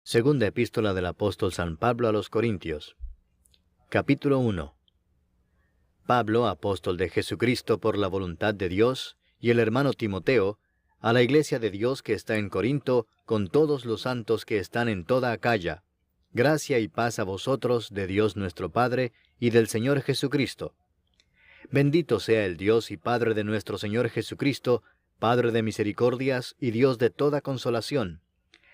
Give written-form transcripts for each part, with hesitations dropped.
Segunda epístola del apóstol San Pablo a los Corintios. Capítulo 1. Pablo, apóstol de Jesucristo por la voluntad de Dios, y el hermano Timoteo, a la iglesia de Dios que está en Corinto, con todos los santos que están en toda Acaya. Gracia y paz a vosotros de Dios nuestro Padre y del Señor Jesucristo. Bendito sea el Dios y Padre de nuestro Señor Jesucristo, Padre de misericordias y Dios de toda consolación,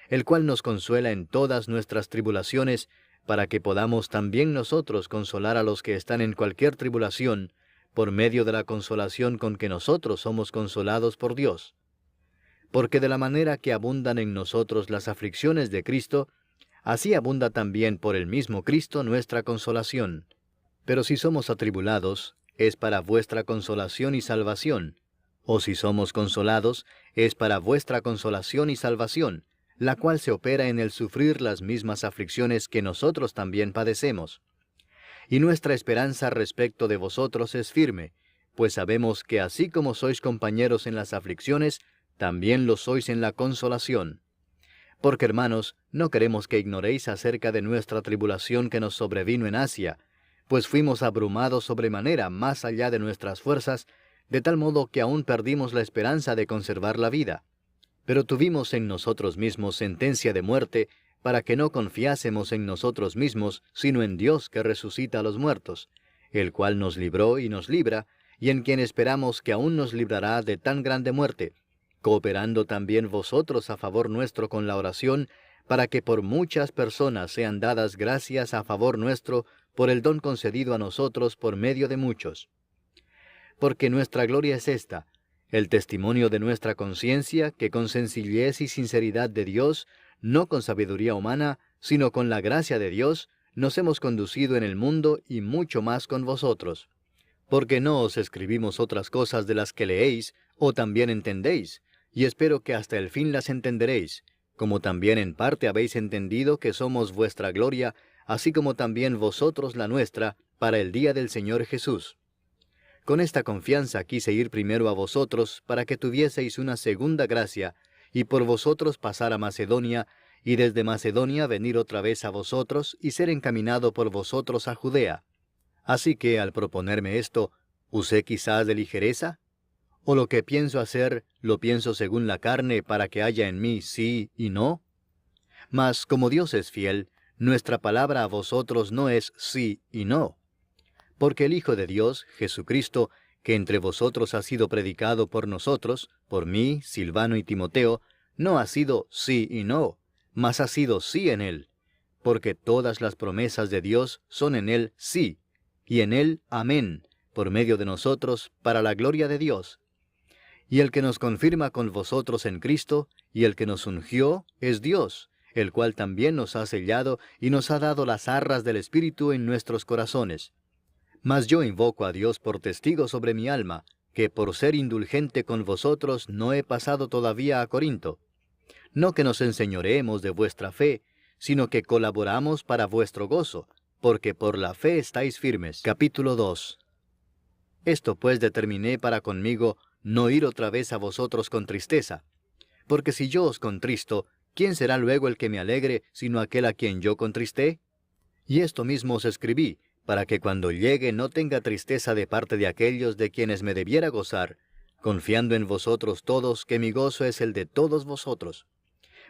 el cual nos consuela en todas nuestras tribulaciones, para que podamos también nosotros consolar a los que están en cualquier tribulación, por medio de la consolación con que nosotros somos consolados por Dios. Porque de la manera que abundan en nosotros las aflicciones de Cristo, así abunda también por el mismo Cristo nuestra consolación. Pero si somos atribulados, es para vuestra consolación y salvación, o si somos consolados, es para vuestra consolación y salvación, la cual se opera en el sufrir las mismas aflicciones que nosotros también padecemos. Y nuestra esperanza respecto de vosotros es firme, pues sabemos que así como sois compañeros en las aflicciones, también lo sois en la consolación. Porque, hermanos, no queremos que ignoréis acerca de nuestra tribulación que nos sobrevino en Asia, pues fuimos abrumados sobremanera más allá de nuestras fuerzas, de tal modo que aún perdimos la esperanza de conservar la vida. Pero tuvimos en nosotros mismos sentencia de muerte, para que no confiásemos en nosotros mismos, sino en Dios que resucita a los muertos, el cual nos libró y nos libra, y en quien esperamos que aún nos librará de tan grande muerte, cooperando también vosotros a favor nuestro con la oración, para que por muchas personas sean dadas gracias a favor nuestro por el don concedido a nosotros por medio de muchos. Porque nuestra gloria es esta, el testimonio de nuestra conciencia, que con sencillez y sinceridad de Dios, no con sabiduría humana, sino con la gracia de Dios, nos hemos conducido en el mundo y mucho más con vosotros. Porque no os escribimos otras cosas de las que leéis, o también entendéis, y espero que hasta el fin las entenderéis, como también en parte habéis entendido que somos vuestra gloria, así como también vosotros la nuestra, para el día del Señor Jesús. Con esta confianza quise ir primero a vosotros, para que tuvieseis una segunda gracia, y por vosotros pasar a Macedonia, y desde Macedonia venir otra vez a vosotros, y ser encaminado por vosotros a Judea. Así que, al proponerme esto, ¿usé quizás de ligereza? ¿O lo que pienso hacer, lo pienso según la carne, para que haya en mí sí y no? Mas, como Dios es fiel, nuestra palabra a vosotros no es sí y no. Porque el Hijo de Dios, Jesucristo, que entre vosotros ha sido predicado por nosotros, por mí, Silvano y Timoteo, no ha sido sí y no, mas ha sido sí en él, porque todas las promesas de Dios son en él sí, y en él amén, por medio de nosotros, para la gloria de Dios. Y el que nos confirma con vosotros en Cristo, y el que nos ungió, es Dios, el cual también nos ha sellado y nos ha dado las arras del Espíritu en nuestros corazones. Mas yo invoco a Dios por testigo sobre mi alma, que por ser indulgente con vosotros no he pasado todavía a Corinto. No que nos enseñoreemos de vuestra fe, sino que colaboramos para vuestro gozo, porque por la fe estáis firmes. Capítulo 2. Esto pues determiné para conmigo no ir otra vez a vosotros con tristeza. Porque si yo os contristo, ¿quién será luego el que me alegre, sino aquel a quien yo contristé? Y esto mismo os escribí, para que cuando llegue no tenga tristeza de parte de aquellos de quienes me debiera gozar, confiando en vosotros todos que mi gozo es el de todos vosotros.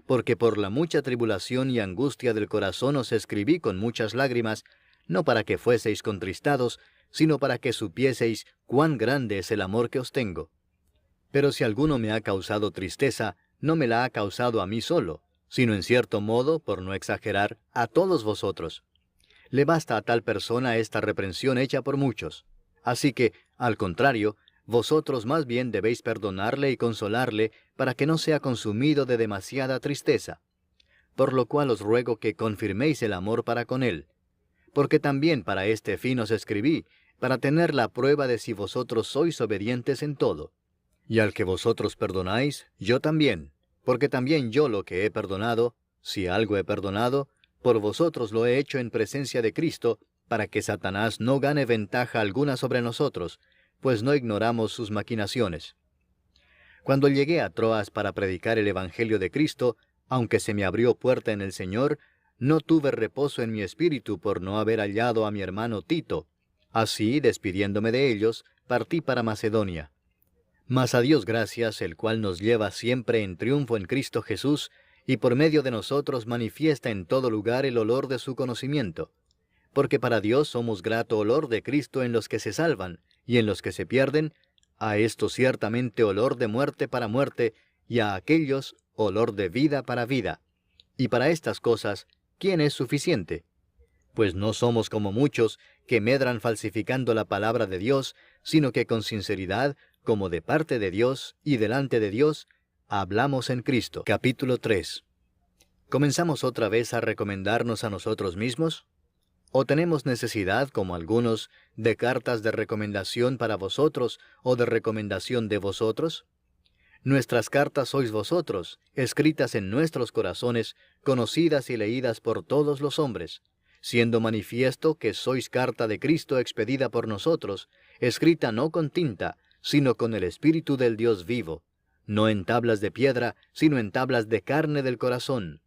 Porque por la mucha tribulación y angustia del corazón os escribí con muchas lágrimas, no para que fueseis contristados, sino para que supieseis cuán grande es el amor que os tengo. Pero si alguno me ha causado tristeza, no me la ha causado a mí solo, sino en cierto modo, por no exagerar, a todos vosotros. Le basta a tal persona esta reprensión hecha por muchos. Así que, al contrario, vosotros más bien debéis perdonarle y consolarle, para que no sea consumido de demasiada tristeza. Por lo cual os ruego que confirméis el amor para con él. Porque también para este fin os escribí, para tener la prueba de si vosotros sois obedientes en todo. Y al que vosotros perdonáis, yo también, porque también yo lo que he perdonado, si algo he perdonado, por vosotros lo he hecho en presencia de Cristo, para que Satanás no gane ventaja alguna sobre nosotros, pues no ignoramos sus maquinaciones. Cuando llegué a Troas para predicar el Evangelio de Cristo, aunque se me abrió puerta en el Señor, no tuve reposo en mi espíritu por no haber hallado a mi hermano Tito. Así, despidiéndome de ellos, partí para Macedonia. Mas a Dios gracias, el cual nos lleva siempre en triunfo en Cristo Jesús, y por medio de nosotros manifiesta en todo lugar el olor de su conocimiento. Porque para Dios somos grato olor de Cristo en los que se salvan, y en los que se pierden, a estos ciertamente olor de muerte para muerte, y a aquellos olor de vida para vida. Y para estas cosas, ¿quién es suficiente? Pues no somos como muchos que medran falsificando la palabra de Dios, sino que con sinceridad, como de parte de Dios y delante de Dios, hablamos en Cristo. Capítulo 3. ¿Comenzamos otra vez a recomendarnos a nosotros mismos? ¿O tenemos necesidad, como algunos, de cartas de recomendación para vosotros o de recomendación de vosotros? Nuestras cartas sois vosotros, escritas en nuestros corazones, conocidas y leídas por todos los hombres, siendo manifiesto que sois carta de Cristo expedida por nosotros, escrita no con tinta, sino con el Espíritu del Dios vivo, no en tablas de piedra, sino en tablas de carne del corazón.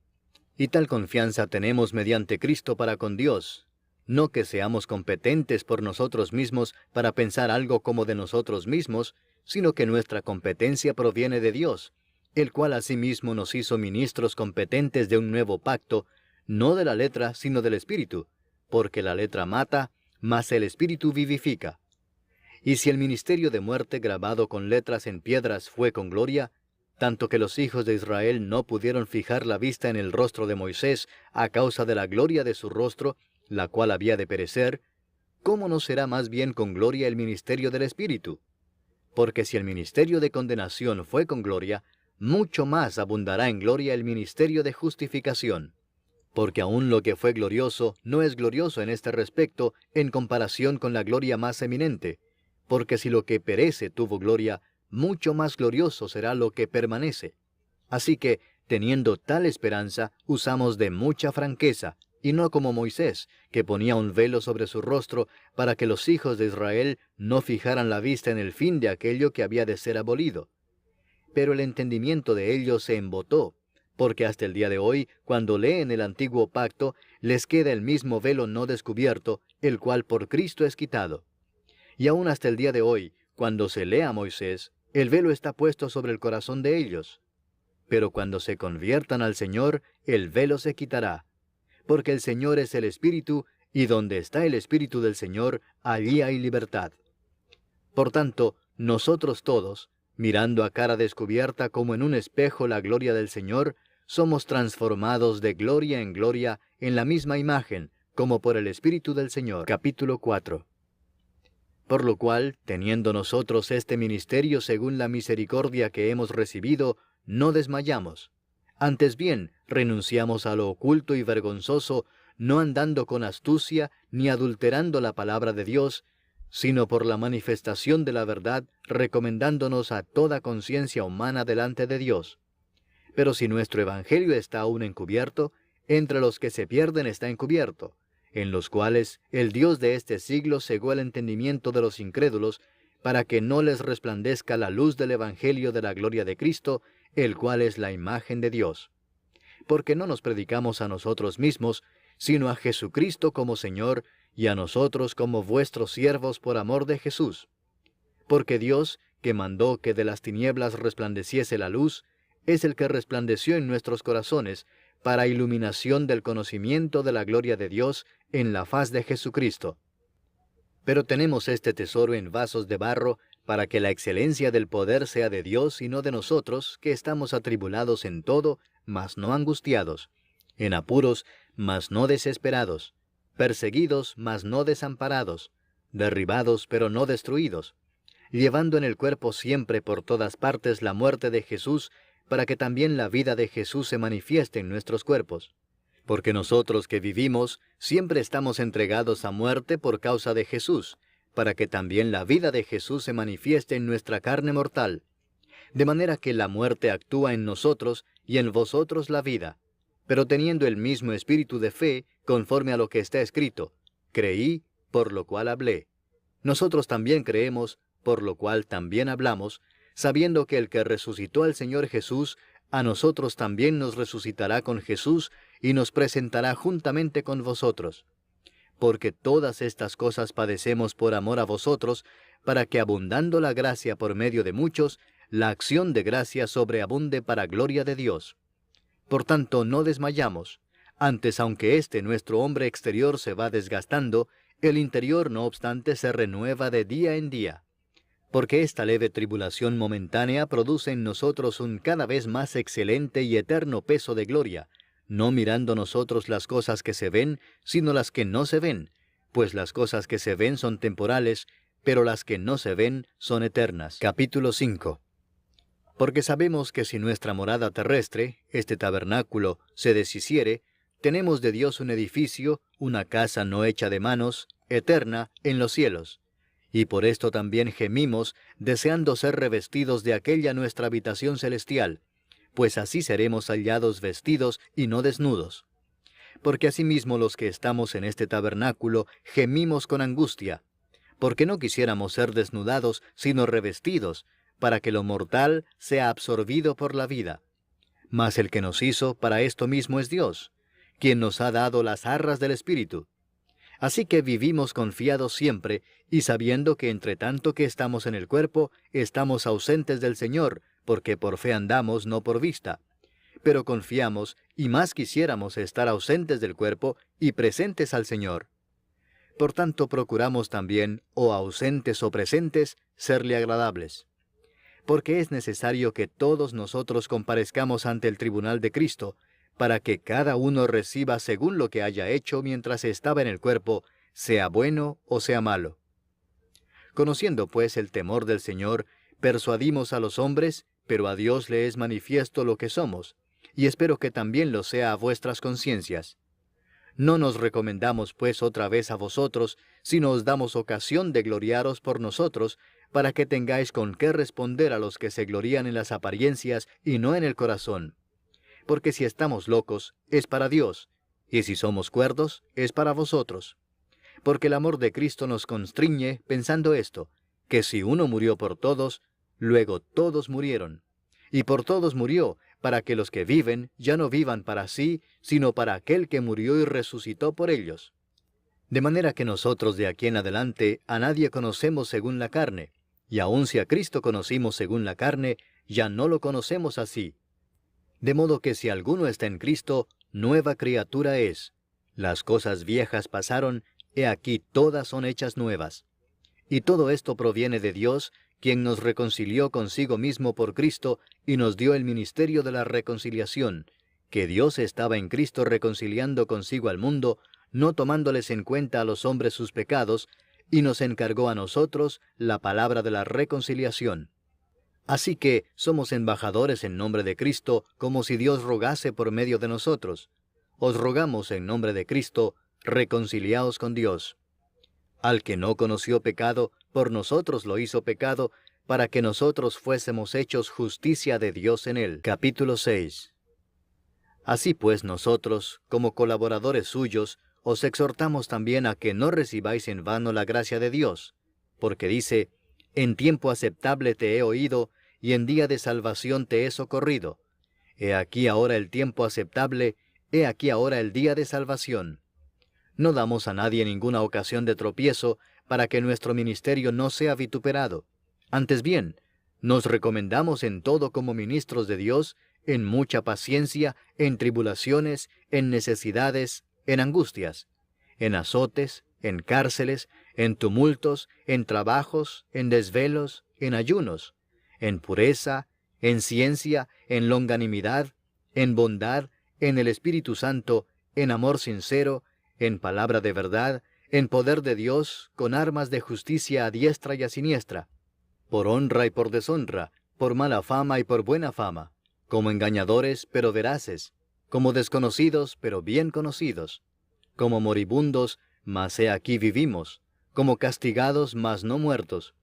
Y tal confianza tenemos mediante Cristo para con Dios, no que seamos competentes por nosotros mismos para pensar algo como de nosotros mismos, sino que nuestra competencia proviene de Dios, el cual asimismo nos hizo ministros competentes de un nuevo pacto, no de la letra, sino del Espíritu, porque la letra mata, mas el Espíritu vivifica. Y si el ministerio de muerte grabado con letras en piedras fue con gloria, tanto que los hijos de Israel no pudieron fijar la vista en el rostro de Moisés a causa de la gloria de su rostro, la cual había de perecer, ¿cómo no será más bien con gloria el ministerio del Espíritu? Porque si el ministerio de condenación fue con gloria, mucho más abundará en gloria el ministerio de justificación. Porque aun lo que fue glorioso no es glorioso en este respecto en comparación con la gloria más eminente, porque si lo que perece tuvo gloria, mucho más glorioso será lo que permanece. Así que, teniendo tal esperanza, usamos de mucha franqueza, y no como Moisés, que ponía un velo sobre su rostro para que los hijos de Israel no fijaran la vista en el fin de aquello que había de ser abolido. Pero el entendimiento de ellos se embotó, porque hasta el día de hoy, cuando leen el antiguo pacto, les queda el mismo velo no descubierto, el cual por Cristo es quitado. Y aún hasta el día de hoy, cuando se lee a Moisés, el velo está puesto sobre el corazón de ellos. Pero cuando se conviertan al Señor, el velo se quitará. Porque el Señor es el Espíritu, y donde está el Espíritu del Señor, allí hay libertad. Por tanto, nosotros todos, mirando a cara descubierta como en un espejo la gloria del Señor, somos transformados de gloria en gloria en la misma imagen, como por el Espíritu del Señor. Capítulo 4. Por lo cual, teniendo nosotros este ministerio según la misericordia que hemos recibido, no desmayamos. Antes bien, renunciamos a lo oculto y vergonzoso, no andando con astucia, ni adulterando la palabra de Dios, sino por la manifestación de la verdad, recomendándonos a toda conciencia humana delante de Dios. Pero si nuestro evangelio está aún encubierto, entre los que se pierden está encubierto, en los cuales el Dios de este siglo cegó el entendimiento de los incrédulos, para que no les resplandezca la luz del evangelio de la gloria de Cristo, el cual es la imagen de Dios. Porque no nos predicamos a nosotros mismos, sino a Jesucristo como Señor, y a nosotros como vuestros siervos por amor de Jesús. Porque Dios, que mandó que de las tinieblas resplandeciese la luz, es el que resplandeció en nuestros corazones, para iluminación del conocimiento de la gloria de Dios en la faz de Jesucristo. Pero tenemos este tesoro en vasos de barro, para que la excelencia del poder sea de Dios y no de nosotros, que estamos atribulados en todo, mas no angustiados, en apuros, mas no desesperados, perseguidos, mas no desamparados, derribados, pero no destruidos, llevando en el cuerpo siempre por todas partes la muerte de Jesús, para que también la vida de Jesús se manifieste en nuestros cuerpos. Porque nosotros que vivimos, siempre estamos entregados a muerte por causa de Jesús, para que también la vida de Jesús se manifieste en nuestra carne mortal. De manera que la muerte actúa en nosotros y en vosotros la vida. Pero teniendo el mismo espíritu de fe, conforme a lo que está escrito, creí, por lo cual hablé. Nosotros también creemos, por lo cual también hablamos, sabiendo que el que resucitó al Señor Jesús, a nosotros también nos resucitará con Jesús y nos presentará juntamente con vosotros. Porque todas estas cosas padecemos por amor a vosotros, para que abundando la gracia por medio de muchos, la acción de gracia sobreabunde para gloria de Dios. Por tanto, no desmayamos. Antes, aunque nuestro hombre exterior se va desgastando, el interior, no obstante, se renueva de día en día. Porque esta leve tribulación momentánea produce en nosotros un cada vez más excelente y eterno peso de gloria, no mirando nosotros las cosas que se ven, sino las que no se ven, pues las cosas que se ven son temporales, pero las que no se ven son eternas. Capítulo 5. Porque sabemos que si nuestra morada terrestre, este tabernáculo, se deshiciere, tenemos de Dios un edificio, una casa no hecha de manos, eterna, en los cielos. Y por esto también gemimos, deseando ser revestidos de aquella nuestra habitación celestial, pues así seremos hallados vestidos y no desnudos. Porque asimismo los que estamos en este tabernáculo gemimos con angustia, porque no quisiéramos ser desnudados, sino revestidos, para que lo mortal sea absorbido por la vida. Mas el que nos hizo para esto mismo es Dios, quien nos ha dado las arras del Espíritu. Así que vivimos confiados siempre, y sabiendo que entre tanto que estamos en el cuerpo, estamos ausentes del Señor, porque por fe andamos, no por vista. Pero confiamos, y más quisiéramos estar ausentes del cuerpo y presentes al Señor. Por tanto procuramos también, o ausentes o presentes, serle agradables. Porque es necesario que todos nosotros comparezcamos ante el tribunal de Cristo, para que cada uno reciba según lo que haya hecho mientras estaba en el cuerpo, sea bueno o sea malo. Conociendo pues el temor del Señor, persuadimos a los hombres, pero a Dios le es manifiesto lo que somos, y espero que también lo sea a vuestras conciencias. No nos recomendamos pues otra vez a vosotros, sino os damos ocasión de gloriaros por nosotros, para que tengáis con qué responder a los que se glorían en las apariencias y no en el corazón. Porque si estamos locos, es para Dios, y si somos cuerdos, es para vosotros. Porque el amor de Cristo nos constriñe, pensando esto, que si uno murió por todos, luego todos murieron. Y por todos murió, para que los que viven ya no vivan para sí, sino para aquel que murió y resucitó por ellos. De manera que nosotros de aquí en adelante a nadie conocemos según la carne, y aun si a Cristo conocimos según la carne, ya no lo conocemos así. De modo que si alguno está en Cristo, nueva criatura es. Las cosas viejas pasaron, he aquí todas son hechas nuevas. Y todo esto proviene de Dios, quien nos reconcilió consigo mismo por Cristo y nos dio el ministerio de la reconciliación, que Dios estaba en Cristo reconciliando consigo al mundo, no tomándoles en cuenta a los hombres sus pecados, y nos encargó a nosotros la palabra de la reconciliación. Así que somos embajadores en nombre de Cristo, como si Dios rogase por medio de nosotros. Os rogamos en nombre de Cristo, reconciliaos con Dios. Al que no conoció pecado, por nosotros lo hizo pecado, para que nosotros fuésemos hechos justicia de Dios en él. Capítulo 6. Así pues nosotros, como colaboradores suyos, os exhortamos también a que no recibáis en vano la gracia de Dios, porque dice, en tiempo aceptable te he oído, y en día de salvación te he socorrido. He aquí ahora el tiempo aceptable, he aquí ahora el día de salvación. No damos a nadie ninguna ocasión de tropiezo, para que nuestro ministerio no sea vituperado. Antes bien, nos recomendamos en todo como ministros de Dios, en mucha paciencia, en tribulaciones, en necesidades, en angustias, en azotes, en cárceles, en tumultos, en trabajos, en desvelos, en ayunos, en pureza, en ciencia, en longanimidad, en bondad, en el Espíritu Santo, en amor sincero, en palabra de verdad, en poder de Dios, con armas de justicia a diestra y a siniestra, por honra y por deshonra, por mala fama y por buena fama, como engañadores pero veraces, como desconocidos pero bien conocidos, como moribundos, mas he aquí vivimos, como castigados mas no muertos,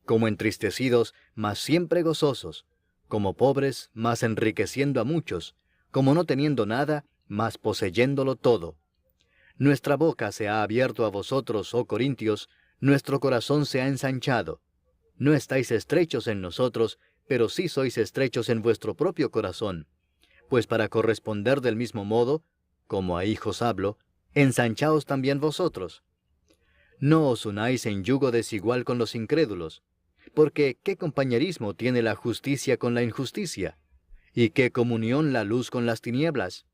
como entristecidos mas siempre gozosos, como pobres mas enriqueciendo a muchos, como no teniendo nada mas poseyéndolo todo. Nuestra boca se ha abierto a vosotros, oh Corintios, nuestro corazón se ha ensanchado. No estáis estrechos en nosotros, pero sí sois estrechos en vuestro propio corazón. Pues para corresponder del mismo modo, como a hijos hablo, ensanchaos también vosotros. No os unáis en yugo desigual con los incrédulos, porque ¿qué compañerismo tiene la justicia con la injusticia? ¿Y qué comunión la luz con las tinieblas?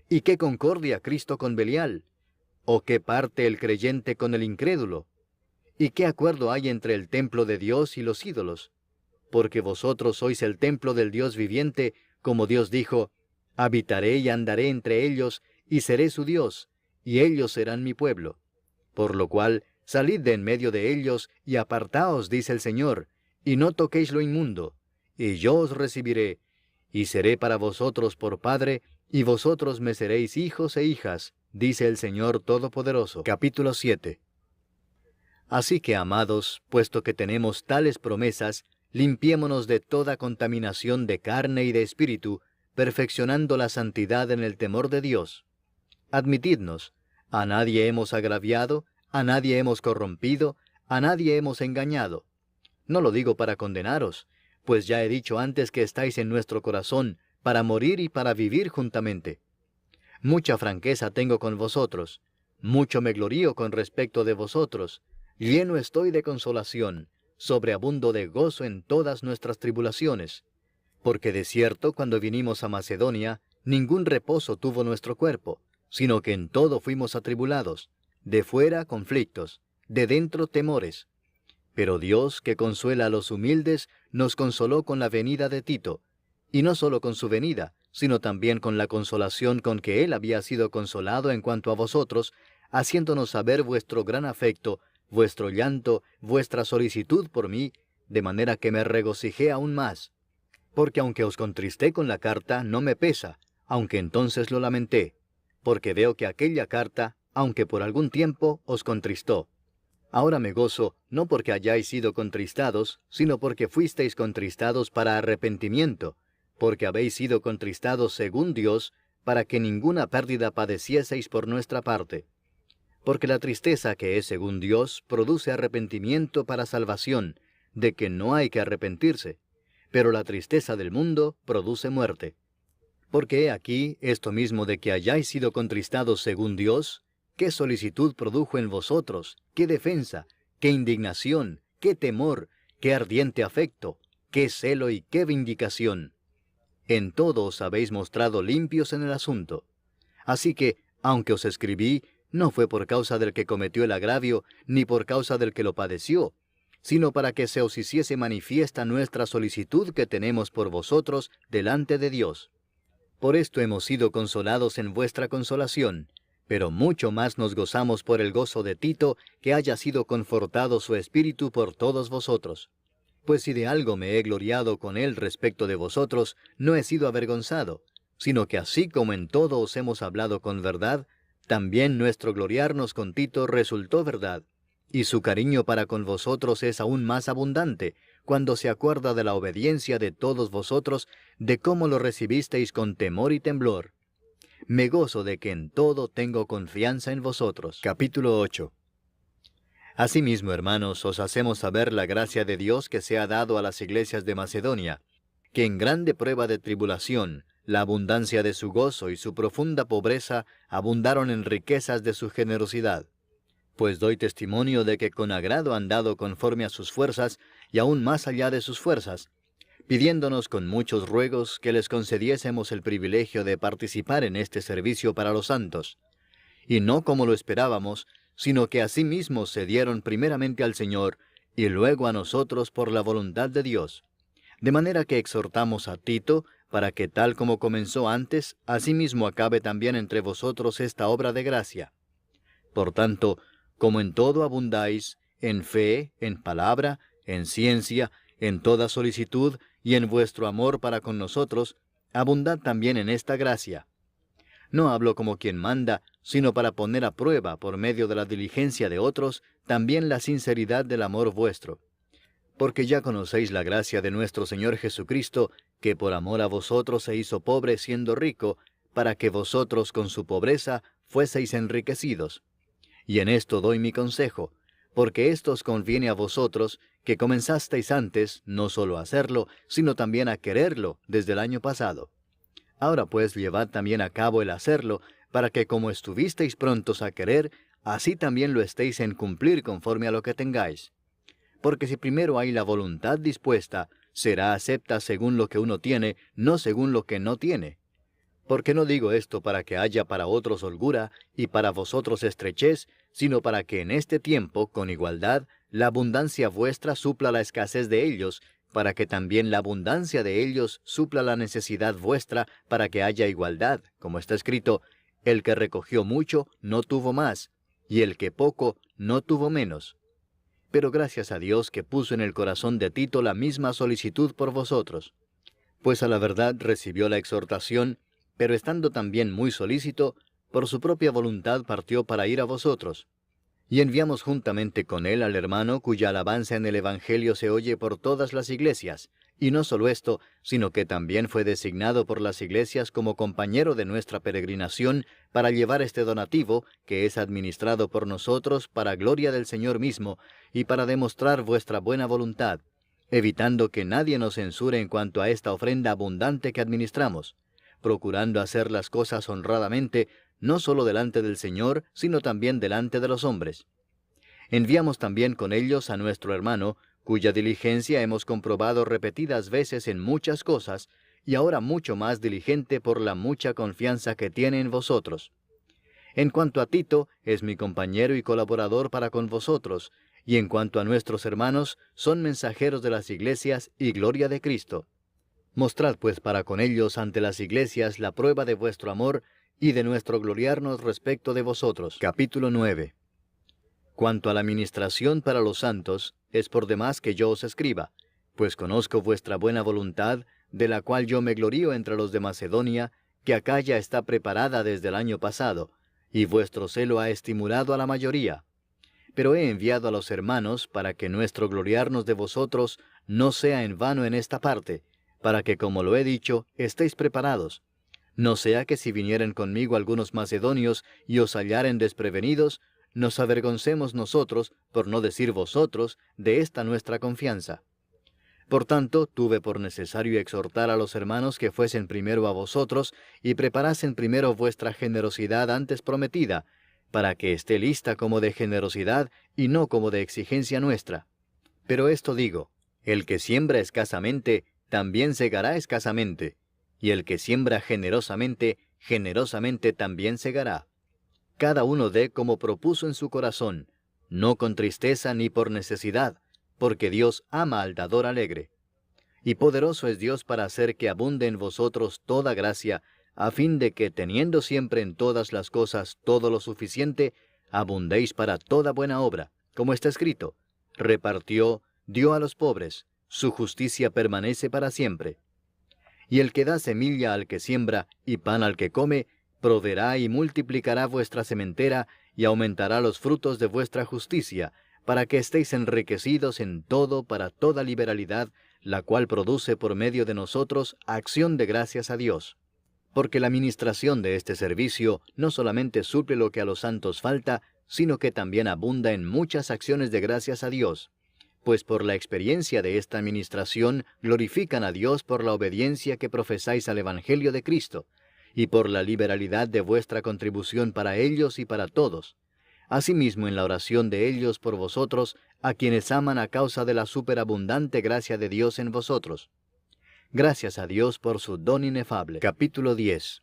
¿Y qué concordia Cristo con Belial? ¿O qué parte el creyente con el incrédulo? ¿Y qué acuerdo hay entre el templo de Dios y los ídolos? Porque vosotros sois el templo del Dios viviente, como Dios dijo, habitaré y andaré entre ellos, y seré su Dios, y ellos serán mi pueblo. Por lo cual, salid de en medio de ellos, y apartaos, dice el Señor, y no toquéis lo inmundo, y yo os recibiré, y seré para vosotros por Padre, y vosotros me seréis hijos e hijas, dice el Señor Todopoderoso. Capítulo 7. Así que, amados, puesto que tenemos tales promesas, limpiémonos de toda contaminación de carne y de espíritu, perfeccionando la santidad en el temor de Dios. Admitidnos, a nadie hemos agraviado, a nadie hemos corrompido, a nadie hemos engañado. No lo digo para condenaros, pues ya he dicho antes que estáis en nuestro corazón, para morir y para vivir juntamente. Mucha franqueza tengo con vosotros, mucho me glorío con respecto de vosotros, lleno estoy de consolación, sobreabundo de gozo en todas nuestras tribulaciones. Porque de cierto, cuando vinimos a Macedonia, ningún reposo tuvo nuestro cuerpo, sino que en todo fuimos atribulados, de fuera conflictos, de dentro temores. Pero Dios, que consuela a los humildes, nos consoló con la venida de Tito, y no solo con su venida, sino también con la consolación con que él había sido consolado en cuanto a vosotros, haciéndonos saber vuestro gran afecto, vuestro llanto, vuestra solicitud por mí, de manera que me regocijé aún más. Porque aunque os contristé con la carta, no me pesa, aunque entonces lo lamenté, porque veo que aquella carta, aunque por algún tiempo, os contristó. Ahora me gozo, no porque hayáis sido contristados, sino porque fuisteis contristados para arrepentimiento, porque habéis sido contristados según Dios, para que ninguna pérdida padecieseis por nuestra parte. Porque la tristeza que es según Dios produce arrepentimiento para salvación, de que no hay que arrepentirse, pero la tristeza del mundo produce muerte. Porque he aquí esto mismo de que hayáis sido contristados según Dios, qué solicitud produjo en vosotros, qué defensa, qué indignación, qué temor, qué ardiente afecto, qué celo y qué vindicación. En todo os habéis mostrado limpios en el asunto. Así que, aunque os escribí, no fue por causa del que cometió el agravio, ni por causa del que lo padeció, sino para que se os hiciese manifiesta nuestra solicitud que tenemos por vosotros delante de Dios. Por esto hemos sido consolados en vuestra consolación, pero mucho más nos gozamos por el gozo de Tito, que haya sido confortado su espíritu por todos vosotros. Pues si de algo me he gloriado con él respecto de vosotros, no he sido avergonzado, sino que así como en todo os hemos hablado con verdad, también nuestro gloriarnos con Tito resultó verdad, y su cariño para con vosotros es aún más abundante, cuando se acuerda de la obediencia de todos vosotros, de cómo lo recibisteis con temor y temblor. Me gozo de que en todo tengo confianza en vosotros. Capítulo 8. Asimismo, hermanos, os hacemos saber la gracia de Dios que se ha dado a las iglesias de Macedonia, que en grande prueba de tribulación, la abundancia de su gozo y su profunda pobreza abundaron en riquezas de su generosidad. Pues doy testimonio de que con agrado han dado conforme a sus fuerzas, y aún más allá de sus fuerzas, pidiéndonos con muchos ruegos que les concediésemos el privilegio de participar en este servicio para los santos. Y no como lo esperábamos, sino que asimismo se dieron primeramente al Señor, y luego a nosotros por la voluntad de Dios. De manera que exhortamos a Tito, para que tal como comenzó antes, asimismo acabe también entre vosotros esta obra de gracia. Por tanto, como en todo abundáis, en fe, en palabra, en ciencia, en toda solicitud, y en vuestro amor para con nosotros, abundad también en esta gracia. No hablo como quien manda, sino para poner a prueba, por medio de la diligencia de otros, también la sinceridad del amor vuestro. Porque ya conocéis la gracia de nuestro Señor Jesucristo, que por amor a vosotros se hizo pobre siendo rico, para que vosotros con su pobreza fueseis enriquecidos. Y en esto doy mi consejo, porque esto os conviene a vosotros, que comenzasteis antes, no solo a hacerlo, sino también a quererlo desde el año pasado. Ahora pues llevad también a cabo el hacerlo, para que como estuvisteis prontos a querer, así también lo estéis en cumplir conforme a lo que tengáis. Porque si primero hay la voluntad dispuesta, será acepta según lo que uno tiene, no según lo que no tiene. Porque no digo esto para que haya para otros holgura y para vosotros estrechez, sino para que en este tiempo, con igualdad, la abundancia vuestra supla la escasez de ellos, para que también la abundancia de ellos supla la necesidad vuestra, para que haya igualdad, como está escrito, el que recogió mucho no tuvo más, y el que poco no tuvo menos. Pero gracias a Dios que puso en el corazón de Tito la misma solicitud por vosotros. Pues a la verdad recibió la exhortación, pero estando también muy solícito, por su propia voluntad partió para ir a vosotros. Y enviamos juntamente con él al hermano cuya alabanza en el Evangelio se oye por todas las iglesias, y no solo esto, sino que también fue designado por las iglesias como compañero de nuestra peregrinación para llevar este donativo, que es administrado por nosotros para gloria del Señor mismo, y para demostrar vuestra buena voluntad, evitando que nadie nos censure en cuanto a esta ofrenda abundante que administramos, procurando hacer las cosas honradamente, no solo delante del Señor, sino también delante de los hombres. Enviamos también con ellos a nuestro hermano, cuya diligencia hemos comprobado repetidas veces en muchas cosas, y ahora mucho más diligente por la mucha confianza que tiene en vosotros. En cuanto a Tito, es mi compañero y colaborador para con vosotros, y en cuanto a nuestros hermanos, son mensajeros de las iglesias y gloria de Cristo. Mostrad pues para con ellos ante las iglesias la prueba de vuestro amor y de nuestro gloriarnos respecto de vosotros. Capítulo 9. Cuanto a la ministración para los santos, es por demás que yo os escriba, pues conozco vuestra buena voluntad, de la cual yo me glorío entre los de Macedonia, que acá ya está preparada desde el año pasado, y vuestro celo ha estimulado a la mayoría. Pero he enviado a los hermanos para que nuestro gloriarnos de vosotros no sea en vano en esta parte, para que, como lo he dicho, estéis preparados. No sea que si vinieren conmigo algunos macedonios y os hallaren desprevenidos, nos avergoncemos nosotros, por no decir vosotros, de esta nuestra confianza. Por tanto, tuve por necesario exhortar a los hermanos que fuesen primero a vosotros y preparasen primero vuestra generosidad antes prometida, para que esté lista como de generosidad y no como de exigencia nuestra. Pero esto digo, el que siembra escasamente, también segará escasamente, y el que siembra generosamente, generosamente también segará. Cada uno dé como propuso en su corazón, no con tristeza ni por necesidad, porque Dios ama al dador alegre. Y poderoso es Dios para hacer que abunde en vosotros toda gracia, a fin de que, teniendo siempre en todas las cosas todo lo suficiente, abundéis para toda buena obra, como está escrito, repartió, dio a los pobres, su justicia permanece para siempre. Y el que da semilla al que siembra y pan al que come, proveerá y multiplicará vuestra sementera y aumentará los frutos de vuestra justicia, para que estéis enriquecidos en todo para toda liberalidad, la cual produce por medio de nosotros acción de gracias a Dios. Porque la ministración de este servicio no solamente suple lo que a los santos falta, sino que también abunda en muchas acciones de gracias a Dios. Pues por la experiencia de esta administración glorifican a Dios por la obediencia que profesáis al Evangelio de Cristo, y por la liberalidad de vuestra contribución para ellos y para todos. Asimismo en la oración de ellos por vosotros, a quienes aman a causa de la superabundante gracia de Dios en vosotros. Gracias a Dios por su don inefable. Capítulo 10.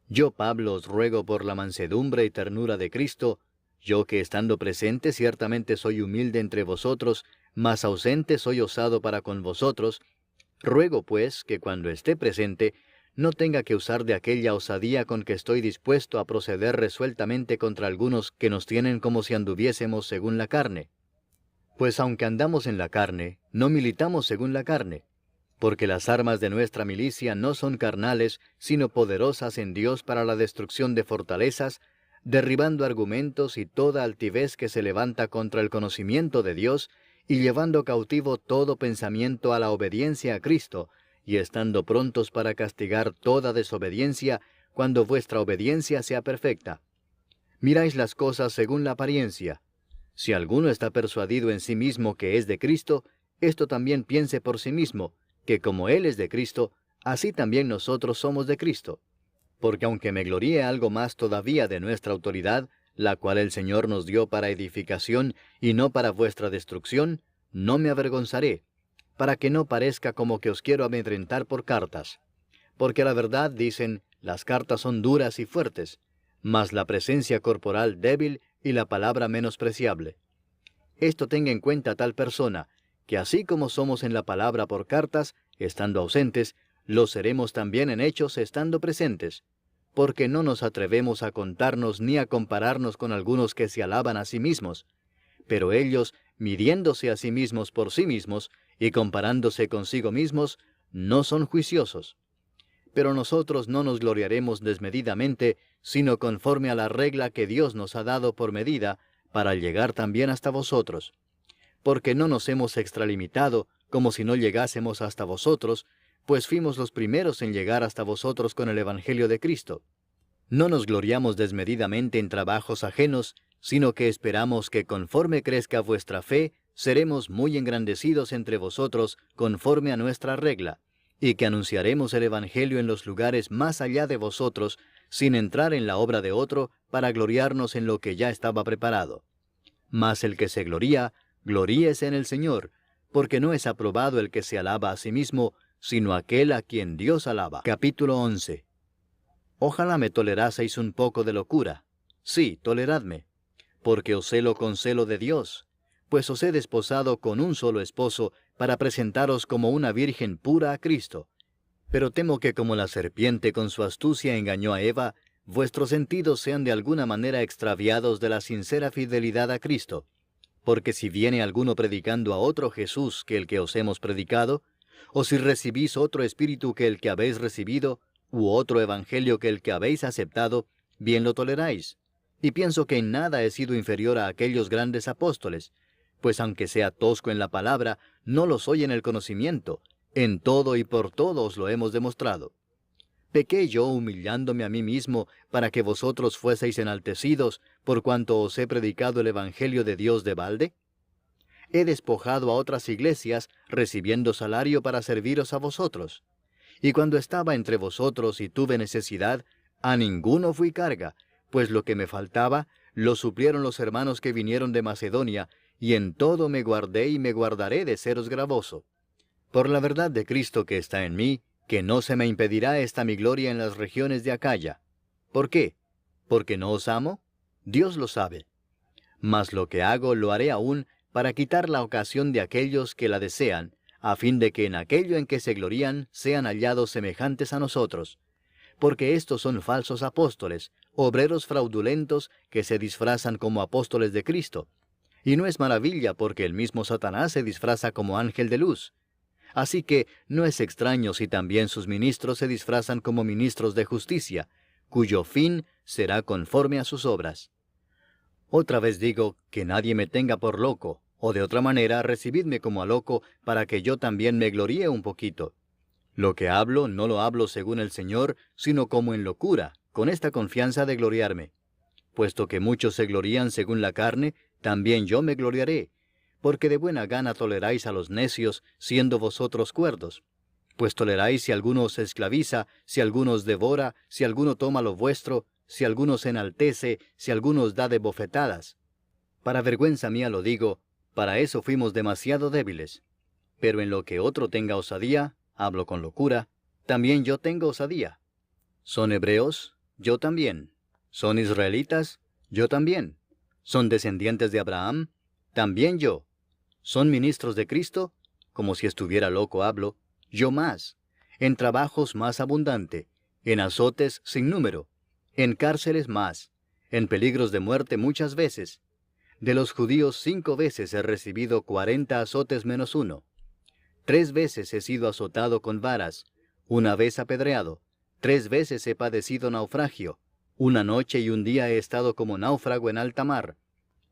Yo, Pablo, os ruego por la mansedumbre y ternura de Cristo, yo que estando presente ciertamente soy humilde entre vosotros, mas ausente soy osado para con vosotros, ruego pues que cuando esté presente, no tenga que usar de aquella osadía con que estoy dispuesto a proceder resueltamente contra algunos que nos tienen como si anduviésemos según la carne. Pues aunque andamos en la carne, no militamos según la carne, porque las armas de nuestra milicia no son carnales, sino poderosas en Dios para la destrucción de fortalezas, derribando argumentos y toda altivez que se levanta contra el conocimiento de Dios, y llevando cautivo todo pensamiento a la obediencia a Cristo, y estando prontos para castigar toda desobediencia, cuando vuestra obediencia sea perfecta. Miráis las cosas según la apariencia. Si alguno está persuadido en sí mismo que es de Cristo, esto también piense por sí mismo, que como Él es de Cristo, así también nosotros somos de Cristo. Porque aunque me gloríe algo más todavía de nuestra autoridad, la cual el Señor nos dio para edificación y no para vuestra destrucción, no me avergonzaré, para que no parezca como que os quiero amedrentar por cartas. Porque la verdad, dicen, las cartas son duras y fuertes, mas la presencia corporal débil y la palabra menospreciable. Esto tenga en cuenta tal persona, que así como somos en la palabra por cartas, estando ausentes, lo seremos también en hechos estando presentes, porque no nos atrevemos a contarnos ni a compararnos con algunos que se alaban a sí mismos, pero ellos, midiéndose a sí mismos por sí mismos y comparándose consigo mismos, no son juiciosos. Pero nosotros no nos gloriaremos desmedidamente, sino conforme a la regla que Dios nos ha dado por medida, para llegar también hasta vosotros. Porque no nos hemos extralimitado, como si no llegásemos hasta vosotros, pues fuimos los primeros en llegar hasta vosotros con el Evangelio de Cristo. No nos gloriamos desmedidamente en trabajos ajenos, sino que esperamos que conforme crezca vuestra fe, seremos muy engrandecidos entre vosotros conforme a nuestra regla, y que anunciaremos el Evangelio en los lugares más allá de vosotros, sin entrar en la obra de otro, para gloriarnos en lo que ya estaba preparado. Mas el que se gloría, gloríese en el Señor, porque no es aprobado el que se alaba a sí mismo, sino aquel a quien Dios alaba. Capítulo 11. Ojalá me toleraseis un poco de locura. Sí, toleradme, porque os celo con celo de Dios, pues os he desposado con un solo esposo, para presentaros como una virgen pura a Cristo. Pero temo que como la serpiente con su astucia engañó a Eva, vuestros sentidos sean de alguna manera extraviados de la sincera fidelidad a Cristo. Porque si viene alguno predicando a otro Jesús que el que os hemos predicado, o si recibís otro espíritu que el que habéis recibido, u otro evangelio que el que habéis aceptado, bien lo toleráis. Y pienso que en nada he sido inferior a aquellos grandes apóstoles, pues aunque sea tosco en la palabra, no lo soy en el conocimiento. En todo y por todo os lo hemos demostrado. ¿Pequé yo humillándome a mí mismo para que vosotros fueseis enaltecidos por cuanto os he predicado el Evangelio de Dios de balde? He despojado a otras iglesias, recibiendo salario para serviros a vosotros. Y cuando estaba entre vosotros y tuve necesidad, a ninguno fui carga, pues lo que me faltaba, lo suplieron los hermanos que vinieron de Macedonia, y en todo me guardé y me guardaré de seros gravoso. Por la verdad de Cristo que está en mí, que no se me impedirá esta mi gloria en las regiones de Acaya. ¿Por qué? ¿Porque no os amo? Dios lo sabe. Mas lo que hago lo haré aún para quitar la ocasión de aquellos que la desean, a fin de que en aquello en que se glorían sean hallados semejantes a nosotros. Porque estos son falsos apóstoles, obreros fraudulentos que se disfrazan como apóstoles de Cristo. Y no es maravilla porque el mismo Satanás se disfraza como ángel de luz. Así que no es extraño si también sus ministros se disfrazan como ministros de justicia, cuyo fin será conforme a sus obras. Otra vez digo, que nadie me tenga por loco, o de otra manera recibidme como a loco, para que yo también me gloríe un poquito. Lo que hablo no lo hablo según el Señor, sino como en locura, con esta confianza de gloriarme. Puesto que muchos se glorían según la carne, también yo me gloriaré, porque de buena gana toleráis a los necios, siendo vosotros cuerdos. Pues toleráis si alguno os esclaviza, si alguno os devora, si alguno toma lo vuestro, si alguno se enaltece, si alguno os da de bofetadas. Para vergüenza mía lo digo, para eso fuimos demasiado débiles. Pero en lo que otro tenga osadía, hablo con locura, también yo tengo osadía. ¿Son hebreos? Yo también. ¿Son israelitas? Yo también. ¿Son descendientes de Abraham? También yo. ¿Son ministros de Cristo? Como si estuviera loco hablo. Yo más. En trabajos más abundante. En azotes sin número. En cárceles más. En peligros de muerte muchas veces. De los judíos 5 veces he recibido 40 azotes menos 1. 3 veces he sido azotado con varas. 1 vez apedreado. 3 veces he padecido naufragio. 1 noche y 1 día he estado como náufrago en alta mar.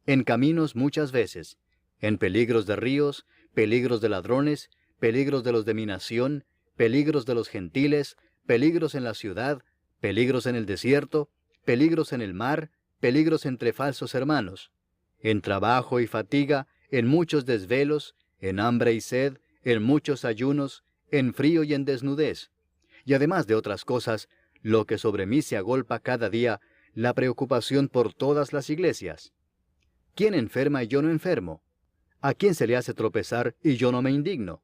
En caminos muchas veces. En peligros de ríos, peligros de ladrones, peligros de los de mi nación, peligros de los gentiles, peligros en la ciudad, peligros en el desierto, peligros en el mar, peligros entre falsos hermanos. En trabajo y fatiga, en muchos desvelos, en hambre y sed, en muchos ayunos, en frío y en desnudez. y además de otras cosas, lo que sobre mí se agolpa cada día, la preocupación por todas las iglesias. ¿Quién enferma y yo no enfermo? ¿A quién se le hace tropezar y yo no me indigno?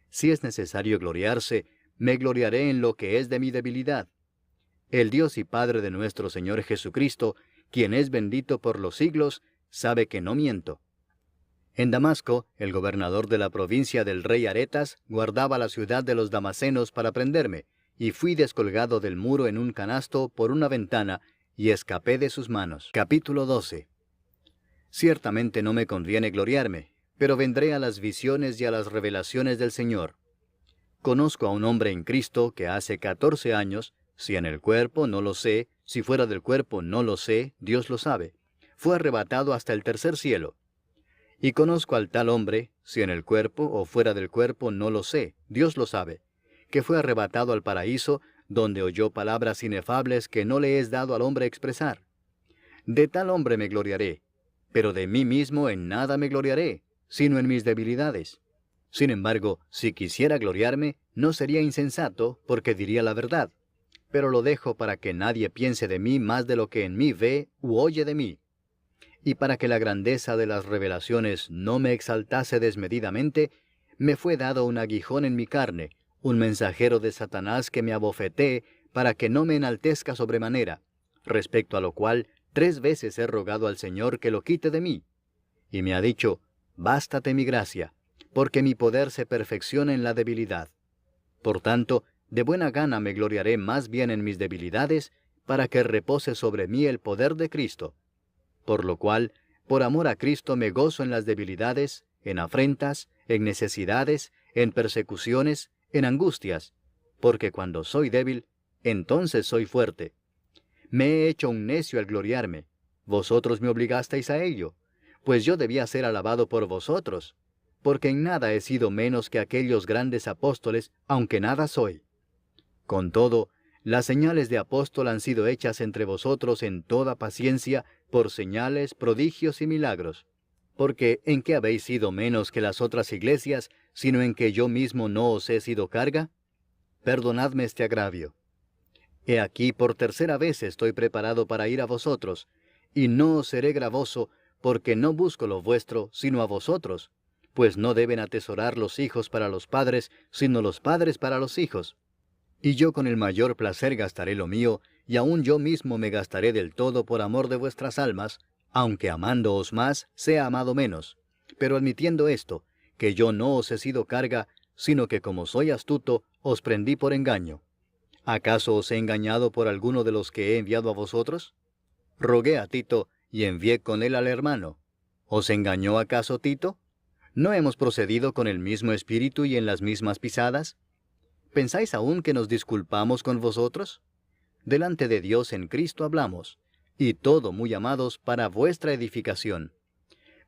Si es necesario gloriarse, me gloriaré en lo que es de mi debilidad. El Dios y Padre de nuestro Señor Jesucristo, quien es bendito por los siglos, sabe que no miento. En Damasco, el gobernador de la provincia del rey Aretas guardaba la ciudad de los damasenos para prenderme, y fui descolgado del muro en un canasto por una ventana, y escapé de sus manos. Capítulo 12. Ciertamente no me conviene gloriarme, pero vendré a las visiones y a las revelaciones del Señor. Conozco a un hombre en Cristo que hace 14 años, si en el cuerpo no lo sé, si fuera del cuerpo no lo sé, Dios lo sabe, fue arrebatado hasta el tercer cielo. Y conozco al tal hombre, si en el cuerpo o fuera del cuerpo no lo sé, Dios lo sabe, que fue arrebatado al paraíso, donde oyó palabras inefables que no le es dado al hombre expresar. De tal hombre me gloriaré, pero de mí mismo en nada me gloriaré, sino en mis debilidades. Sin embargo, si quisiera gloriarme, no sería insensato, porque diría la verdad. Pero lo dejo para que nadie piense de mí más de lo que en mí ve u oye de mí. Y para que la grandeza de las revelaciones no me exaltase desmedidamente, me fue dado un aguijón en mi carne, un mensajero de Satanás que me abofetee, para que no me enaltezca sobremanera, respecto a lo cual 3 veces he rogado al Señor que lo quite de mí. Y me ha dicho, bástate mi gracia, porque mi poder se perfecciona en la debilidad. Por tanto, de buena gana me gloriaré más bien en mis debilidades, para que repose sobre mí el poder de Cristo. Por lo cual, por amor a Cristo me gozo en las debilidades, en afrentas, en necesidades, en persecuciones, en angustias, porque cuando soy débil, entonces soy fuerte. Me he hecho un necio al gloriarme. Vosotros me obligasteis a ello, pues yo debía ser alabado por vosotros, porque en nada he sido menos que aquellos grandes apóstoles, aunque nada soy. Con todo, las señales de apóstol han sido hechas entre vosotros en toda paciencia, por señales, prodigios y milagros. Porque ¿en qué habéis sido menos que las otras iglesias, sino en que yo mismo no os he sido carga? Perdonadme este agravio. He aquí por tercera vez estoy preparado para ir a vosotros, y no os seré gravoso, porque no busco lo vuestro, sino a vosotros, pues no deben atesorar los hijos para los padres, sino los padres para los hijos. Y yo con el mayor placer gastaré lo mío, y aun yo mismo me gastaré del todo por amor de vuestras almas, aunque amándoos más, sea amado menos. Pero admitiendo esto, que yo no os he sido carga, sino que como soy astuto, os prendí por engaño. ¿Acaso os he engañado por alguno de los que he enviado a vosotros? Rogué a Tito, y envié con él al hermano. ¿Os engañó acaso Tito? ¿No hemos procedido con el mismo espíritu y en las mismas pisadas? ¿Pensáis aún que nos disculpamos con vosotros? Delante de Dios en Cristo hablamos, y todo, muy amados, para vuestra edificación.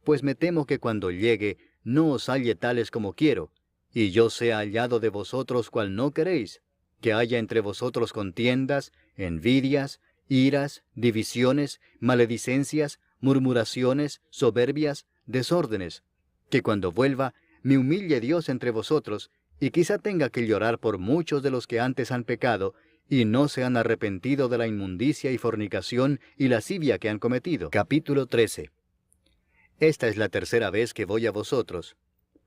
Pues me temo que cuando llegue, no os halle tales como quiero, y yo sea hallado de vosotros cual no queréis, que haya entre vosotros contiendas, envidias, iras, divisiones, maledicencias, murmuraciones, soberbias, desórdenes, que cuando vuelva, me humille Dios entre vosotros, y quizá tenga que llorar por muchos de los que antes han pecado, y no se han arrepentido de la inmundicia y fornicación y lascivia que han cometido. Capítulo 13. Esta es la tercera vez que voy a vosotros.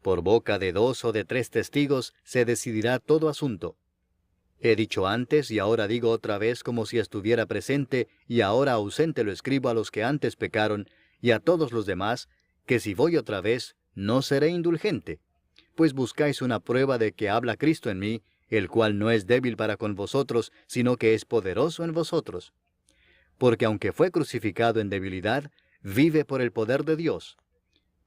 Por boca de 2 o de 3 testigos se decidirá todo asunto. He dicho antes y ahora digo otra vez como si estuviera presente, y ahora ausente lo escribo a los que antes pecaron, y a todos los demás, que si voy otra vez, no seré indulgente. Pues buscáis una prueba de que habla Cristo en mí, el cual no es débil para con vosotros, sino que es poderoso en vosotros. Porque aunque fue crucificado en debilidad, vive por el poder de Dios.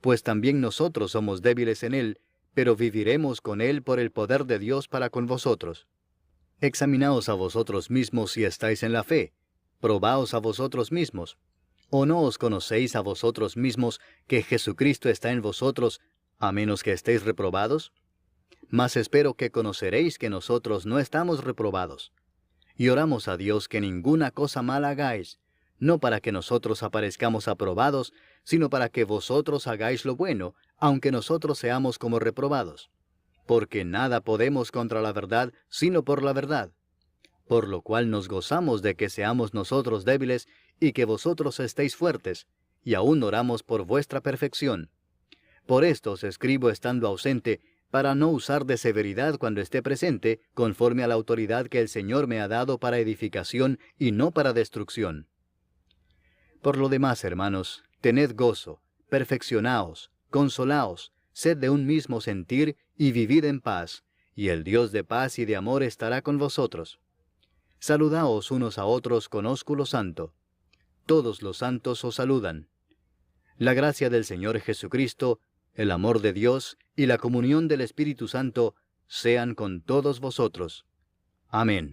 Pues también nosotros somos débiles en él, pero viviremos con él por el poder de Dios para con vosotros. Examinaos a vosotros mismos si estáis en la fe, probaos a vosotros mismos. ¿O no os conocéis a vosotros mismos que Jesucristo está en vosotros, a menos que estéis reprobados? Mas espero que conoceréis que nosotros no estamos reprobados. Y oramos a Dios que ninguna cosa mala hagáis, no para que nosotros aparezcamos aprobados, sino para que vosotros hagáis lo bueno, aunque nosotros seamos como reprobados. porque nada podemos contra la verdad, sino por la verdad. Por lo cual nos gozamos de que seamos nosotros débiles y que vosotros estéis fuertes, y aún oramos por vuestra perfección. Por esto os escribo estando ausente, para no usar de severidad cuando esté presente, conforme a la autoridad que el Señor me ha dado para edificación y no para destrucción. Por lo demás, hermanos, tened gozo, perfeccionaos, consolaos, sed de un mismo sentir y vivid en paz, y el Dios de paz y de amor estará con vosotros. Saludaos unos a otros con ósculo santo. Todos los santos os saludan. La gracia del Señor Jesucristo, el amor de Dios y la comunión del Espíritu Santo sean con todos vosotros. Amén.